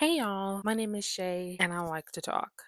Hey y'all, my name is Shay and I like to talk.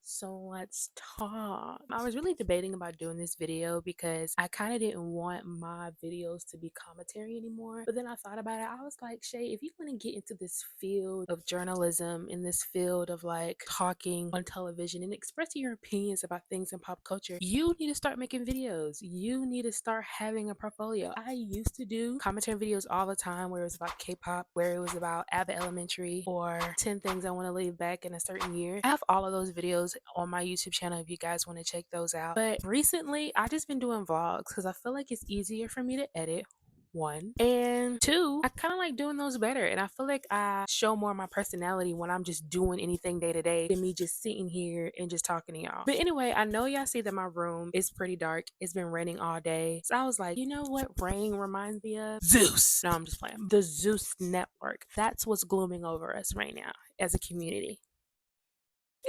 So let's talk. I was really debating about doing this video because I kind of didn't want my videos to be commentary anymore. But then I thought about it. I was like, Shay, if you want to get into this field of journalism, in this field of like talking on television and expressing your opinions about things in pop culture, you need to start making videos. You need to start having a portfolio. I used to do commentary videos all the time where it was about K-pop, where it was about Abbott Elementary or 10 things I want to leave back in a certain year. I have all of those videos on my YouTube channel if you guys want to check those out. But recently, I just been doing vlogs because I feel like it's easier for me to edit. One and two, I kind of like doing those better, and I feel like I show more of my personality when I'm just doing anything day to day than me just sitting here and just talking to y'all. But anyway, I know y'all see that my room is pretty dark. It's been raining all day, so I was like, you know what rain reminds me of? Zeus. No, I'm just playing. The Zeus Network. That's what's glooming over us right now as a community.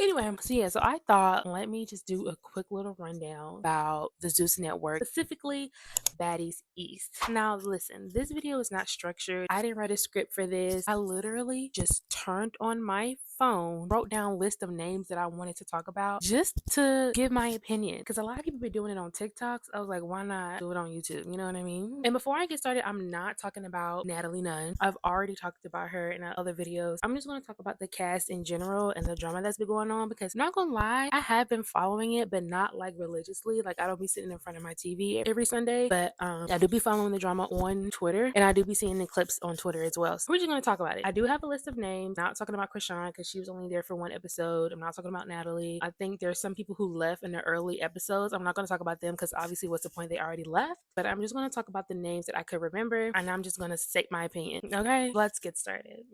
Anyway, so I thought, let me just do a quick little rundown about the Zeus Network, specifically Baddies East. Now, listen, this video is not structured. I didn't write a script for this. I literally just turned on my phone, wrote down a list of names that I wanted to talk about just to give my opinion. Because a lot of people be doing it on TikToks. I was like, why not do it on YouTube? You know what I mean? And before I get started, I'm not talking about Natalie Nunn. I've already talked about her in other videos. I'm just going to talk about the cast in general and the drama that's been going on, because I'm not gonna lie, I have been following it, but not like religiously. Like, I don't be sitting in front of my TV every Sunday, but I do be following the drama on Twitter, and I do be seeing the clips on Twitter as well. So we're just gonna talk about it. I do have a list of names. Not talking about Krishan because she was only there for one episode. I'm not talking about Natalie. I think there's some people who left in the early episodes. I'm not gonna talk about them because obviously, what's the point? They already left. But I'm just gonna talk about the names that I could remember, and I'm just gonna state my opinion. Okay, let's get started.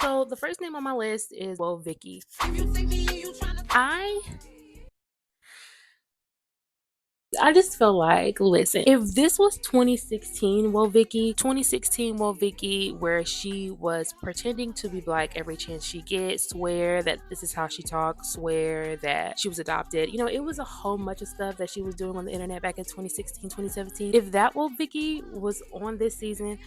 So the first name on my list is Vicki. I just feel like, listen, if this was 2016 Vicki, where she was pretending to be black every chance she gets, swear that this is how she talks, swear that she was adopted, it was a whole bunch of stuff that she was doing on the internet back in 2016, 2017. If that Vicki was on this season,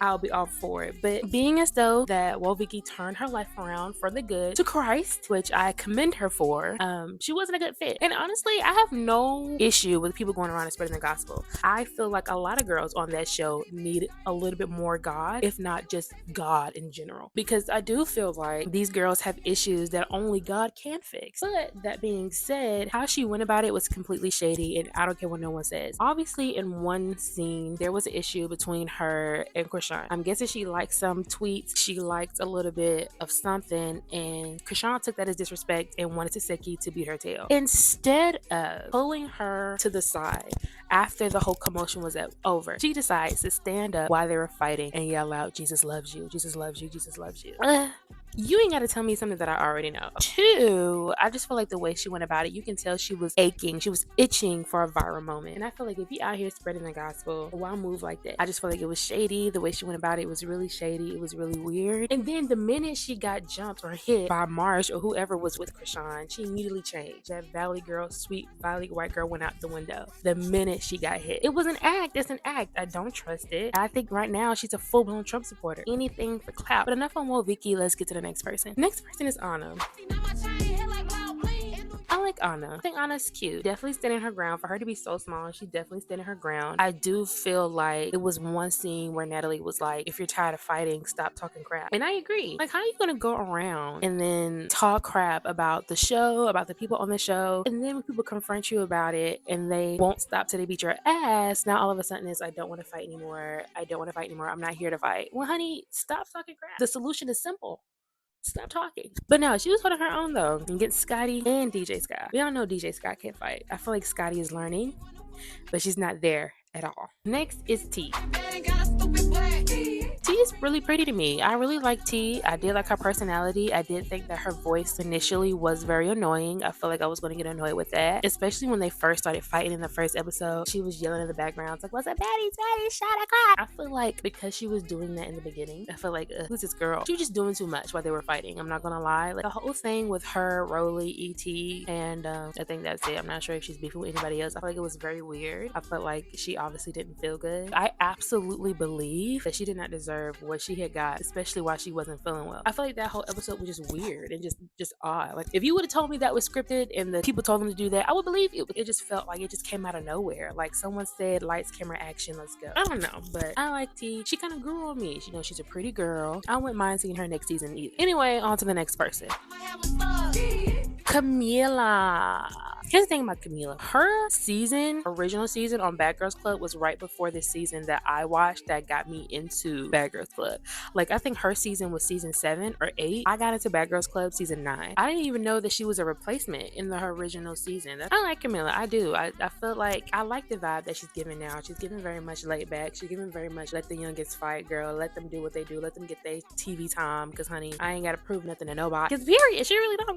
I'll be all for it. But being as though that Vicki turned her life around for the good to Christ, which I commend her for, she wasn't a good fit. And honestly, I have no issue with people going around and spreading the gospel. I feel like a lot of girls on that show need a little bit more God, if not just God in general. Because I do feel like these girls have issues that only God can fix. But that being said, how she went about it was completely shady, and I don't care what no one says. Obviously, in one scene, there was an issue between her and Krishan. I'm guessing she liked some tweets. She liked a little bit of something, and Krishan took that as disrespect and wanted Suki to beat her tail. Instead of pulling her to the side after the whole commotion was over, she decides to stand up while they were fighting and yell out, "Jesus loves you, Jesus loves you, Jesus loves you." You ain't got to tell me something that I already know. Two, I just feel like the way she went about it, you can tell she was aching. She was itching for a viral moment. And I feel like if you out here spreading the gospel, why move like that? I just feel like it was shady. The way she went about it was really shady. It was really weird. And then the minute she got jumped or hit by Marsh or whoever was with Krishan, she immediately changed. That Valley girl, sweet Valley white girl, went out the window the minute she got hit. It was an act. It's an act. I don't trust it. I think right now she's a full-blown Trump supporter. Anything for clout. But enough on Vicki. Let's get to the next person. Next person is Anna. I like Anna. I think Anna's cute. Definitely standing her ground. For her to be so small, she definitely standing her ground. I do feel like it was one scene where Natalie was like, if you're tired of fighting, stop talking crap. And I agree. Like, how are you gonna go around and then talk crap about the show, about the people on the show, and then when people confront you about it and they won't stop till they beat your ass, now all of a sudden it's, I don't want to fight anymore. I don't want to fight anymore. I'm not here to fight. Well, honey, stop talking crap. The solution is simple. Stop talking. But no, she was holding her own though against Scotty and DJ Scott. We all know DJ Scott can't fight. I feel like Scotty is learning, but she's not there at all. Next is T. T is really pretty to me. I really like T. I did like her personality. I did think that her voice initially was very annoying. I feel like I was going to get annoyed with that, especially when they first started fighting in the first episode. She was yelling in the background. It's like, what's up, Baddies, shut up. I feel like because she was doing that in the beginning, I feel like, who's this girl? She was just doing too much while they were fighting. I'm not going to lie. Like, the whole thing with her, Roelly, E.T., and I think that's it. I'm not sure if she's beefing with anybody else. I feel like it was very weird. I felt like she obviously didn't feel good. I absolutely believe that she did not deserve deserve what she had got, especially while she wasn't feeling well. I feel like that whole episode was just weird and just odd. Like if you would have told me that was scripted and the people told them to do that, I would believe you. It just felt like it just came out of nowhere. Like someone said, lights, camera, action, let's go. I don't know, but I like T. She kind of grew on me. You know, she's a pretty girl. I wouldn't mind seeing her next season either. Anyway, on to the next person. Camila. Here's the thing about Camila. Her original season on Bad Girls Club was right before this season that I watched that got me into Bad Girls Club. Like, I think her season was season 7 or 8. I got into Bad Girls Club season 9. I didn't even know that she was a replacement in her original season. I like Camila. I do. I feel like I like the vibe that she's giving now. She's giving very much laid back. She's giving very much let the youngest fight, girl. Let them do what they do. Let them get their TV time. Because, honey, I ain't got to prove nothing to nobody. Because period, she really don't.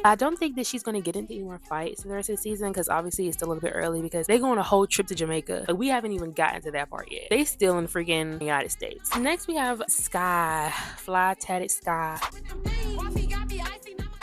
I don't think that she's going to get into any more fights in the rest of the season because obviously it's still a little bit early because they go on a whole trip to Jamaica. Like, we haven't even gotten to that part yet. They still in freaking United States. Next we have Sky. Fly tatted Sky.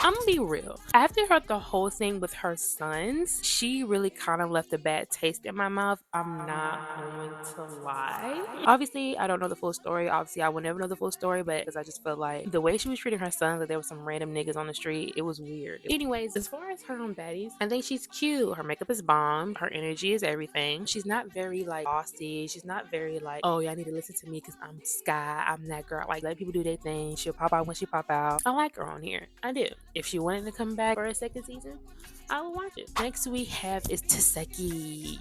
I'm gonna be real. After the whole thing with her sons, she really kind of left a bad taste in my mouth. I'm not going to lie. Obviously, I don't know the full story. Obviously, I will never know the full story, but because I just felt like the way she was treating her sons, like there were some random niggas on the street, it was weird. Anyways, as far as her on Baddies, I think she's cute. Her makeup is bomb. Her energy is everything. She's not very like bossy. She's not very like, oh yeah, I need to listen to me because I'm Sky. I'm that girl. Like, let people do their thing. She'll pop out when she pop out. I like her on here. I do. If she wanted to come back for a second season, I will watch it. Next we have is Taseki.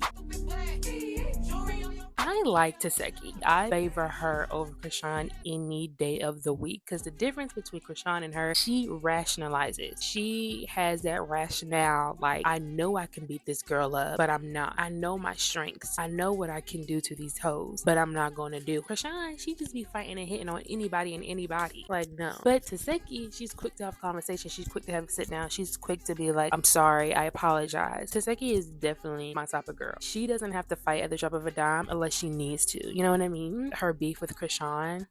I like Taseki. I favor her over Krishan any day of the week because the difference between Krishan and her, she rationalizes. She has that rationale. Like, I know I can beat this girl up, but I'm not. I know my strengths. I know what I can do to these hoes, but I'm not going to do. Krishan, she just be fighting and hitting on anybody and anybody. Like, no. But Taseki, she's quick to have conversation. She's quick to have a sit down. She's quick to be like, I'm sorry, I apologize. Taseki is definitely my type of girl. She doesn't have to fight at the drop of a dime unless she needs to. You know what I mean? Her beef with Krishan.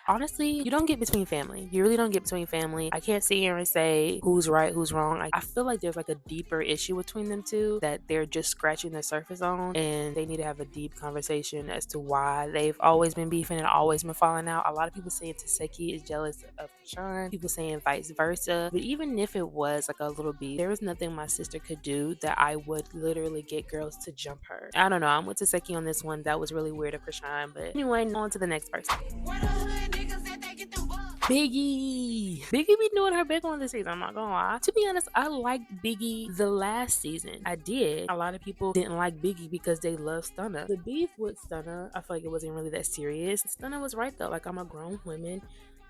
Honestly, you don't get between family. You really don't get between family. I can't sit here and say who's right, who's wrong. I feel like there's like a deeper issue between them two that they're just scratching the surface on, and they need to have a deep conversation as to why they've always been beefing and always been falling out. A lot of people saying Taseki is jealous of Krishan. People saying vice versa. But even if it was like a little beef, there was nothing my sister could do that I would literally get girls to jump her. I don't know. I'm with Taseki on this one. That was really weird of Krishan. But anyway, on to the next person. Biggie be doing her big one this season. I'm not gonna lie. To be honest, I liked Biggie the last season. I did. A lot of people didn't like Biggie because they love Stunner. The beef with Stunner, I feel like it wasn't really that serious. Stunner was right though. Like, I'm a grown woman.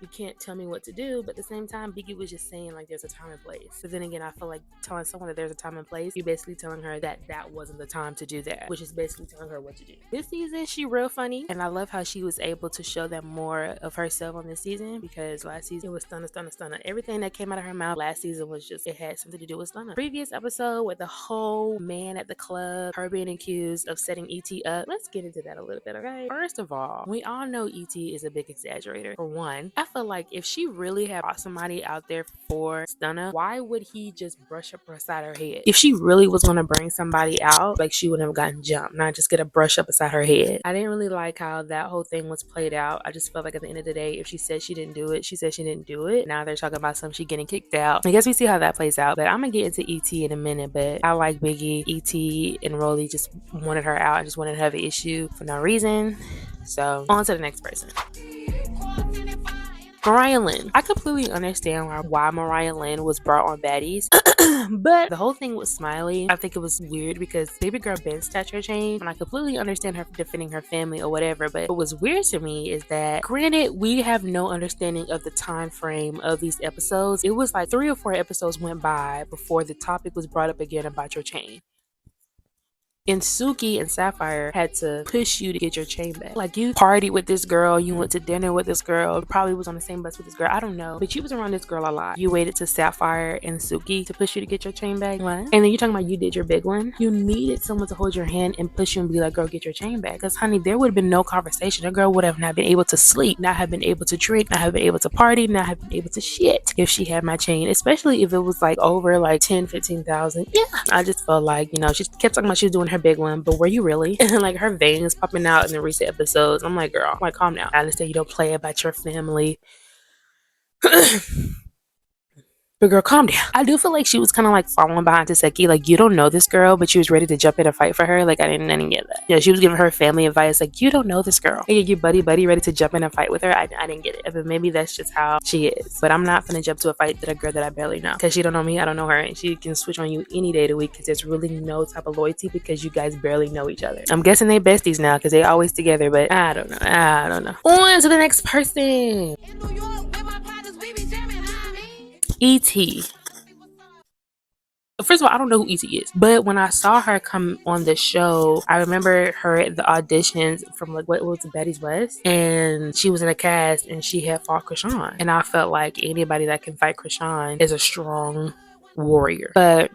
You can't tell me what to do, but at the same time, Biggie was just saying like there's a time and place. But then again, I feel like telling someone that there's a time and place, you're basically telling her that that wasn't the time to do that, which is basically telling her what to do. This season, she real funny, and I love how she was able to show that more of herself on this season, because last season it was Stunner. Everything that came out of her mouth last season was just, it had something to do with Stunner. Previous episode with the whole man at the club, her being accused of setting ET up. Let's get into that a little bit, okay? First of all, we all know ET is a big exaggerator. For one, I feel like if she really had brought somebody out there for Stunner, why would he just brush up beside her head? If she really was going to bring somebody out, like, she wouldn't have gotten jumped, not just get a brush up beside her head. I didn't really like how that whole thing was played out. I just felt like at the end of the day, if she said she didn't do it, she said she didn't do it. Now they're talking about she getting kicked out. I guess we see how that plays out, but I'm gonna get into ET in a minute. But I like Biggie. ET and Roelly just wanted her out. I just wanted to have an issue for no reason. So on to the next person. Mariah Lynn. I completely understand why Mariah Lynn was brought on Baddies. But the whole thing with Smiley, I think it was weird because baby girl Ben's stature changed, and I completely understand her defending her family or whatever. But what was weird to me is that, granted, we have no understanding of the time frame of these episodes. It was like 3 or 4 episodes went by before the topic was brought up again about your chain. And Suki and Sapphire had to push you to get your chain back. Like, you partied with this girl, you went to dinner with this girl, probably was on the same bus with this girl, I don't know. But you was around this girl a lot. You waited to Sapphire and Suki to push you to get your chain back? What? And then you're talking about you did your big one? You needed someone to hold your hand and push you and be like, girl, get your chain back. Because, honey, there would have been no conversation. The girl would have not been able to sleep, not have been able to drink, not have been able to party, not have been able to shit if she had my chain. Especially if it was like over like 10, 15,000. Yeah. I just felt like, you know, she kept talking about she was doing her big one, but were you really? And like her veins popping out in the recent episodes. I'm like, girl, like calm down. I understand you don't play about your family. But girl, calm down. I do feel like she was kind of like following behind Taseki. Like, you don't know this girl, but she was ready to jump in and fight for her. Like, I didn't get that. Yeah, she was giving her family advice. Like, you don't know this girl. Hey, you buddy ready to jump in and fight with her. I didn't get it. But maybe that's just how she is. But I'm not gonna jump to a fight with a girl that I barely know. Because she don't know me, I don't know her. And she can switch on you any day of the week because there's really no type of loyalty because you guys barely know each other. I'm guessing they besties now because they always together, but I don't know. On to the next person. E.T. First of all, I don't know who E.T. is, but when I saw her come on the show, I remember her at the auditions from like what was it, Baddies West, and she was in a cast and she had fought Krishan, and I felt like anybody that can fight Krishan is a strong warrior, but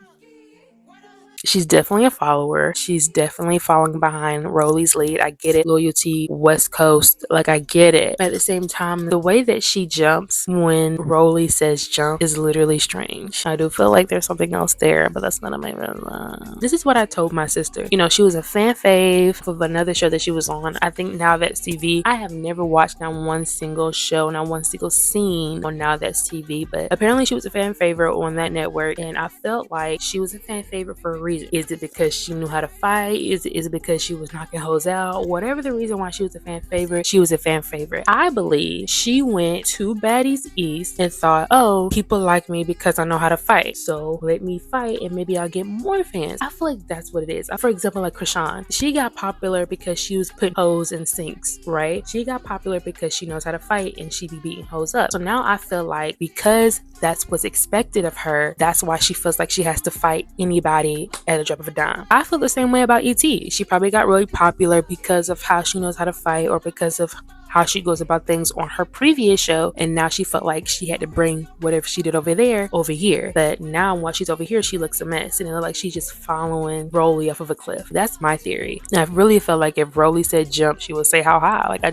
she's definitely a follower. She's definitely following behind Roelly's lead. I get it. Loyalty, West Coast. Like, I get it. But at the same time, the way that she jumps when Roelly says jump is literally strange. I do feel like there's something else there, but that's none of my business. This is what I told my sister. You know, she was a fan fave of another show that she was on. I think Now That's TV. I have never watched not one single show, not one single scene on Now That's TV, but apparently she was a fan favorite on that network, and I felt like she was a fan favorite for a reason. Is it because she knew how to fight? Is it because she was knocking hoes out? Whatever the reason why she was a fan favorite, she was a fan favorite. I believe she went to Baddies East and thought, oh, people like me because I know how to fight, so let me fight and maybe I'll get more fans. I feel like that's what it is. For example, like Krishan, she got popular because she was putting hoes in sinks, right? She got popular because she knows how to fight and she be beating hoes up. So now I feel like because that's what's expected of her, that's why she feels like she has to fight anybody at a drop of a dime. I feel the same way about E.T. She probably got really popular because of how she knows how to fight or because of how she goes about things on her previous show, and now she felt like she had to bring whatever she did over there over here. But now while she's over here, she looks a mess and it looks like she's just following Roelly off of a cliff. That's my theory. And I really felt like if Roelly said jump, she would say how high. Like, I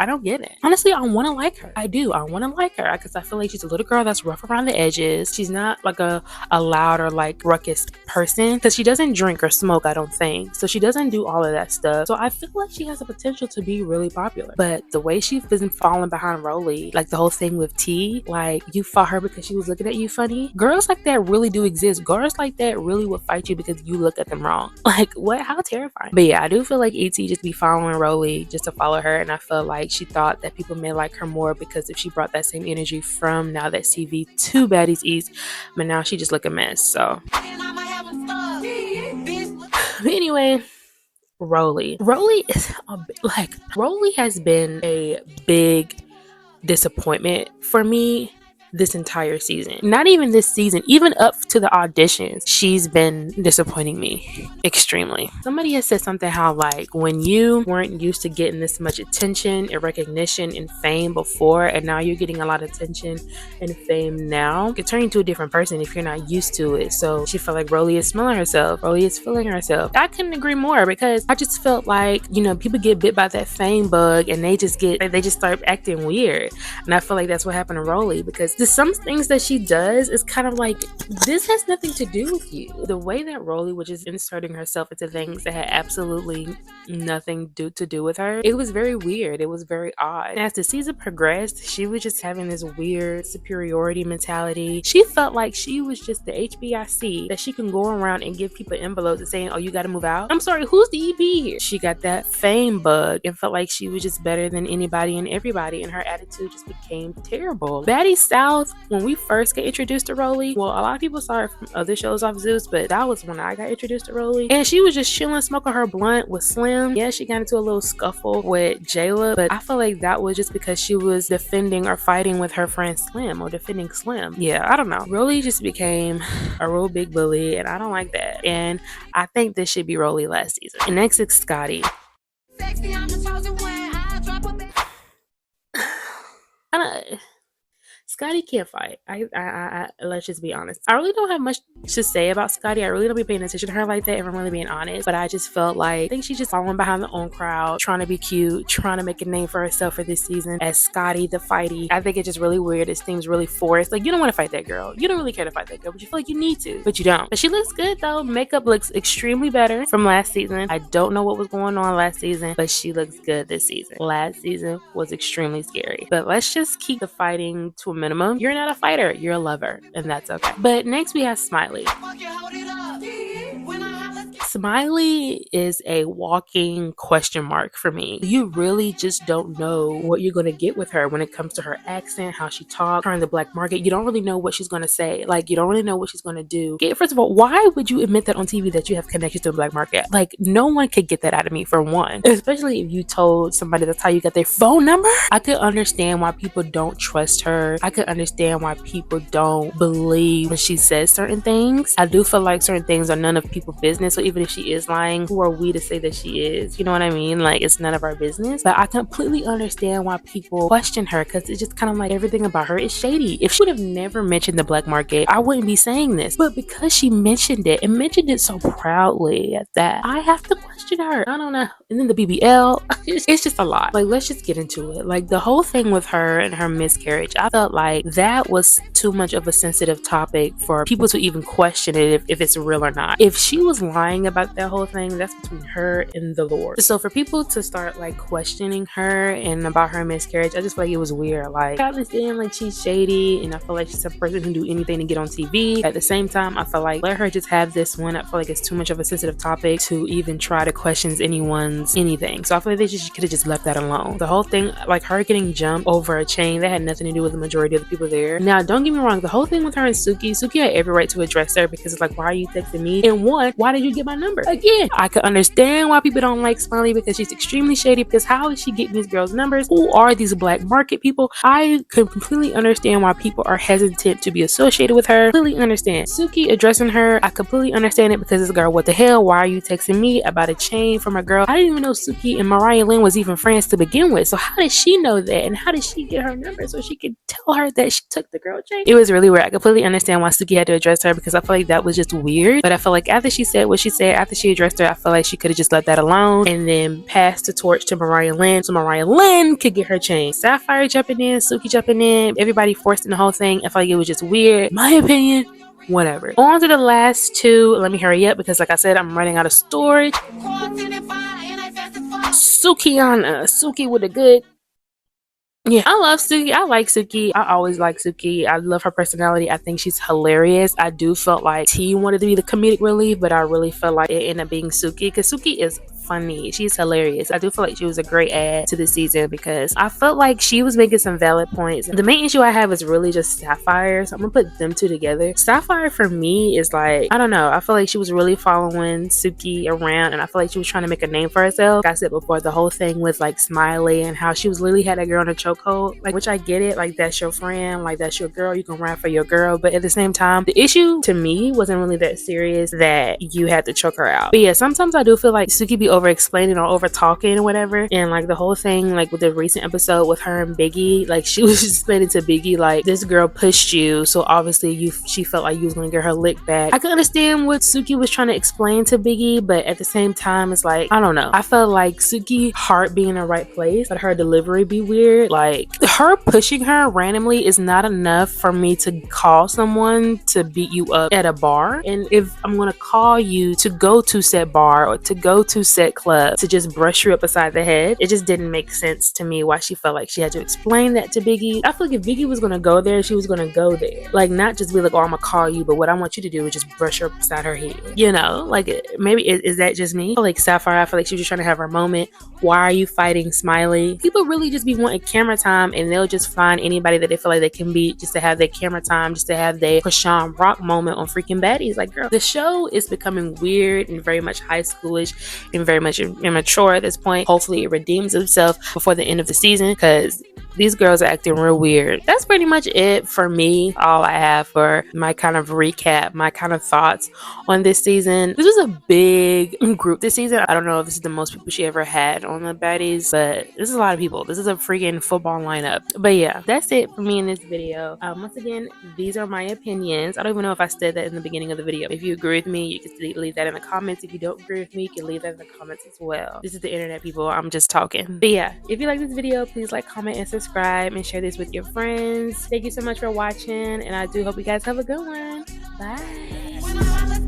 don't get it. Honestly, I want to like her. I do. I want to like her because I feel like she's a little girl that's rough around the edges. She's not like a loud or like ruckus person because she doesn't drink or smoke, I don't think. So she doesn't do all of that stuff. So I feel like she has the potential to be really popular. But the way she's been falling behind Roelly, like the whole thing with T, like you fought her because she was looking at you funny. Girls like that really do exist. Girls like that really will fight you because you look at them wrong. Like, what? How terrifying. But yeah, I do feel like E.T. just be following Roelly just to follow her, and I feel like she thought that people may like her more because if she brought that same energy from Now That's TV to Baddies East, but now she just look a mess. So anyway, Roelly is Roelly has been a big disappointment for me this entire season. Not even this season, even up to the auditions, she's been disappointing me extremely. Somebody has said something how like when you weren't used to getting this much attention and recognition and fame before, and now you're getting a lot of attention and fame now, you can turn into a different person if you're not used to it. So she felt like Roelly is smelling herself. Roelly is feeling herself. I couldn't agree more because I just felt like, you know, people get bit by that fame bug and they just start acting weird. And I feel like that's what happened to Roelly because there's some things that she does is kind of like, this has nothing to do with you. The way that Roelly was just inserting herself into things that had absolutely nothing to do with her, it was very weird. It was very odd. And as the season progressed, she was just having this weird superiority mentality. She felt like she was just the HBIC that she can go around and give people envelopes and saying, oh, you gotta move out. I'm sorry, who's the EP here? She got that fame bug and felt like she was just better than anybody and everybody, and her attitude just became terrible. Baddies South, when we first get introduced to Roelly, well, a lot of people saw her from other shows off Zeus, but that was when I got introduced to Roelly, and she was just chilling, smoking her blunt with Slim. Yeah, she got into a little scuffle with Jayla, but I feel like that was just because she was defending or fighting with her friend Slim, or defending Slim. Yeah, I don't know. Roelly just became a real big bully, and I don't like that, and I think this should be Roelly last season. And next is Scotty. Scotty can't fight. Let's just be honest. I really don't have much to say about Scotty. I really don't be paying attention to her like that, if I'm really being honest. But I just felt like I think she's just following behind the own crowd, trying to be cute, trying to make a name for herself for this season as Scotty the fighty. I think it's just really weird. It seems really forced. Like, you don't want to fight that girl. You don't really care to fight that girl, but you feel like you need to, but you don't. But she looks good though. Makeup looks extremely better from last season. I don't know what was going on last season, but she looks good this season. Last season was extremely scary. But let's just keep the fighting to a minimum. You're not a fighter, you're a lover, and that's okay. But next we have Smiley. Smiley is a walking question mark for me. You really just don't know what you're going to get with her when it comes to her accent, how she talks, her in the black market. You don't really know what she's going to say. Like, you don't really know what she's going to do. First of all, why would you admit that on TV that you have connections to the black market? Like, no one could get that out of me, for one. Especially if you told somebody that's how you got their phone number. I could understand why people don't trust her. I could understand why people don't believe when she says certain things. I do feel like certain things are none of people's business. So even if she is lying, who are we to say that she is? You know what I mean? Like, it's none of our business. But I completely understand why people question her, because it's just kind of like everything about her is shady. If she would have never mentioned the black market, I wouldn't be saying this. But because she mentioned it and mentioned it so proudly at that, I have to question her. I don't know. And then the BBL, it's just a lot. Like, let's just get into it. Like, the whole thing with her and her miscarriage, I felt like that was too much of a sensitive topic for people to even question it if it's real or not. If she was lying about that whole thing, that's between her and the Lord. So for people to start like questioning her and about her miscarriage, I just feel like it was weird. Like, I understand like she's shady and I feel like she's a person who can do anything to get on TV. At the same time, I feel like let her just have this one. I feel like it's too much of a sensitive topic to even try to question anyone's anything. So I feel like they just could have just left that alone. The whole thing, like her getting jumped over a chain, that had nothing to do with the majority of the people there. Now, don't get me wrong, the whole thing with her and Suki had every right to address her, because it's like, why are you texting me? And one, why did you get my number? Again, I could understand why people don't like Smiley, because she's extremely shady, because how is she getting these girls' numbers? Who are these black market people? I can completely understand why people are hesitant to be associated with her. Completely understand. Suki addressing her, I completely understand it, because this girl, what the hell? Why are you texting me about a chain from a girl? I didn't even know Suki and Mariah Lynn was even friends to begin with. So how did she know that? And how did she get her number so she could tell her that she took the girl chain? It was really weird. I completely understand why Suki had to address her, because I feel like that was just weird. But I feel like after she said what she said, after she addressed her, I feel like she could have just let that alone and then passed the torch to Mariah Lynn so Mariah Lynn could get her chain. Sapphire jumping in, Suki jumping in, everybody forced in the whole thing. I feel like it was just weird. My opinion, whatever. On to the last two. Let me hurry up, because like I said, I'm running out of storage. Suki with a good. Yeah, I love Suki. I like Suki. I always like Suki. I love her personality. I think she's hilarious. I do felt like T wanted to be the comedic relief, but I really felt like it ended up being Suki, because Suki is funny. She's hilarious. I do feel like she was a great add to the season, because I felt like she was making some valid points. The main issue I have is really just Sapphire, so I'm gonna put them two together. Sapphire for me is like, I don't know, I feel like she was really following Suki around, and I feel like she was trying to make a name for herself. Like I said before, the whole thing with like Smiley and how she was literally had that girl in a chokehold, like, which I get it, like that's your friend, like that's your girl, you can ride for your girl, but at the same time, the issue to me wasn't really that serious that you had to choke her out. But yeah, sometimes I do feel like Suki be over explaining or over talking or whatever, and like the whole thing like with the recent episode with her and Biggie, like she was just explaining to Biggie like, this girl pushed you, so obviously she felt like you was gonna get her lick back. I can understand what Suki was trying to explain to Biggie, but at the same time it's like, I don't know, I felt like Suki heart be in the right place but her delivery be weird. Like, her pushing her randomly is not enough for me to call someone to beat you up at a bar. And if I'm gonna call you to go to said bar or to go to said club to just brush you up beside the head, it just didn't make sense to me why she felt like she had to explain that to Biggie. I feel like if Biggie was gonna go there, she was gonna go there, like not just be like, oh, I'm gonna call you, but what I want you to do is just brush her up beside her head, you know? Like, maybe is that just me? I feel like Sapphire, I feel like she was just trying to have her moment. Why are you fighting Smiley? People really just be wanting camera time, and they'll just find anybody that they feel like they can beat just to have their camera time, just to have their Krishan Rock moment on freaking Baddies. Like, girl, the show is becoming weird and very much high schoolish and very very much immature at this point. Hopefully it redeems itself before the end of the season, because these girls are acting real weird. That's pretty much it for me. All I have for my kind of recap, my kind of thoughts on this season. This was a big group this season. I don't know if this is the most people she ever had on the Baddies, but this is a lot of people. This is a freaking football lineup. But yeah, that's it for me in this video. Once again, these are my opinions. I don't even know if I said that in the beginning of the video. If you agree with me, you can leave that in the comments. If you don't agree with me, you can leave that in the comments as well. This is the internet, people. I'm just talking. But yeah, if you like this video, please like, comment, and subscribe, and share this with your friends. Thank you so much for watching, and I do hope you guys have a good one. Bye.